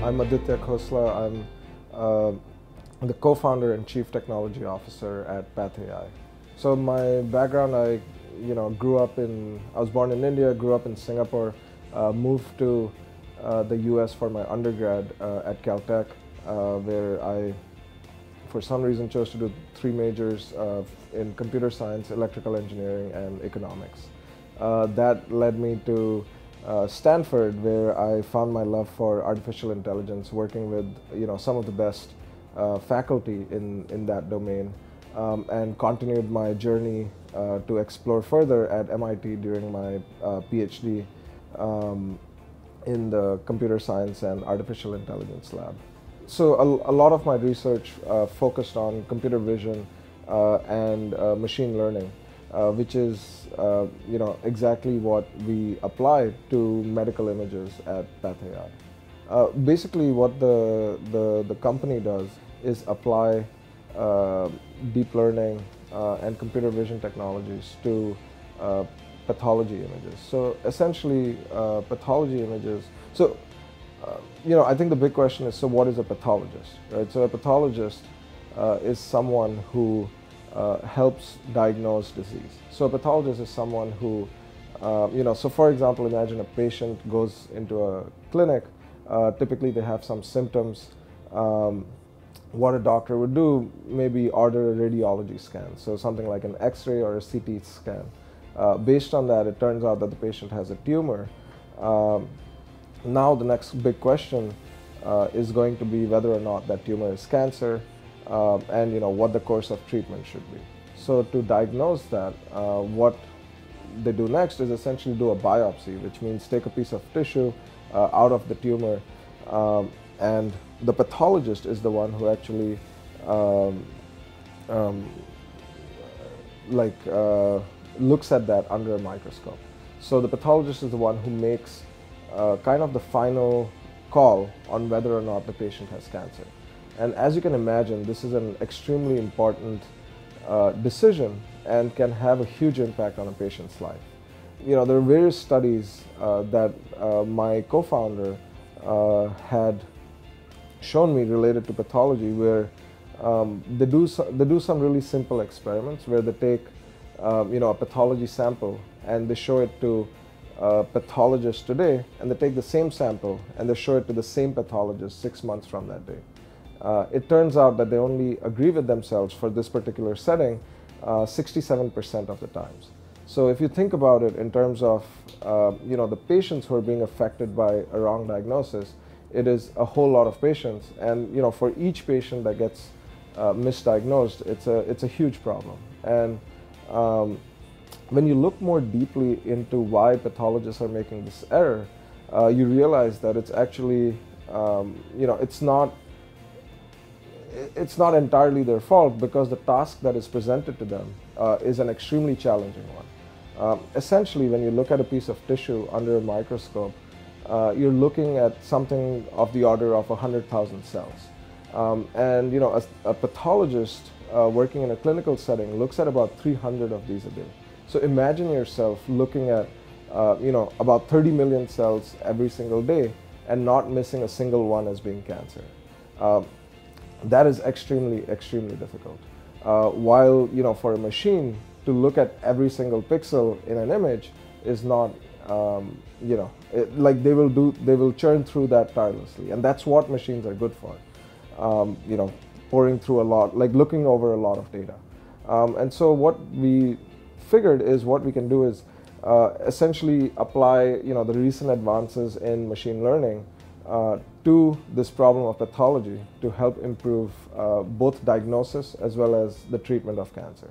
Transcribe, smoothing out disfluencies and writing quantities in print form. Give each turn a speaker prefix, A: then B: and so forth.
A: I'm Aditya Khosla. I'm the co-founder and chief technology officer at PathAI. So my background, I was born in India, grew up in Singapore, moved to the US for my undergrad at Caltech, where I, for some reason, chose to do three majors in computer science, electrical engineering, and economics. That led me to Stanford, where I found my love for artificial intelligence, working with some of the best faculty in that domain, and continued my journey to explore further at MIT during my PhD in the computer science and artificial intelligence lab. So a lot of my research focused on computer vision and machine learning, which is exactly what we apply to medical images at PathAI. Basically, what the company does is apply deep learning and computer vision technologies to pathology images. So essentially, pathology images. So I think the big question is, so what is a pathologist, right? So a pathologist is someone who helps diagnose disease. So a pathologist is someone who, so for example, imagine a patient goes into a clinic. Typically, they have some symptoms. What a doctor would do, maybe order a radiology scan, so something like an X-ray or a CT scan. Based on that, it turns out that the patient has a tumor. Now the next big question is going to be whether or not that tumor is cancer, and what the course of treatment should be. So to diagnose that, what they do next is essentially do a biopsy, which means take a piece of tissue out of the tumor, and the pathologist is the one who actually looks at that under a microscope. So the pathologist is the one who makes kind of the final call on whether or not the patient has cancer. And as you can imagine, this is an extremely important decision and can have a huge impact on a patient's life. There are various studies that my co-founder had shown me related to pathology, where they do some really simple experiments where they take a pathology sample and they show it to pathologists today, and they take the same sample and they show it to the same pathologist 6 months from that day. It turns out that they only agree with themselves for this particular setting 67% of the times. So if you think about it in terms of the patients who are being affected by a wrong diagnosis, it is a whole lot of patients, and for each patient that gets misdiagnosed, it's a huge problem. And when you look more deeply into why pathologists are making this error, you realize that it's actually it's not entirely their fault, because the task that is presented to them is an extremely challenging one. Essentially, when you look at a piece of tissue under a microscope, you're looking at something of the order of 100,000 cells. And a pathologist working in a clinical setting looks at about 300 of these a day. So imagine yourself looking at about 30 million cells every single day and not missing a single one as being cancer. That is extremely difficult. While for a machine to look at every single pixel in an image is not, they will churn through that tirelessly, and that's what machines are good for. Pouring through a lot, like looking over a lot of data. And so what we figured is what we can do is essentially apply the recent advances in machine learning to this problem of pathology to help improve both diagnosis as well as the treatment of cancer.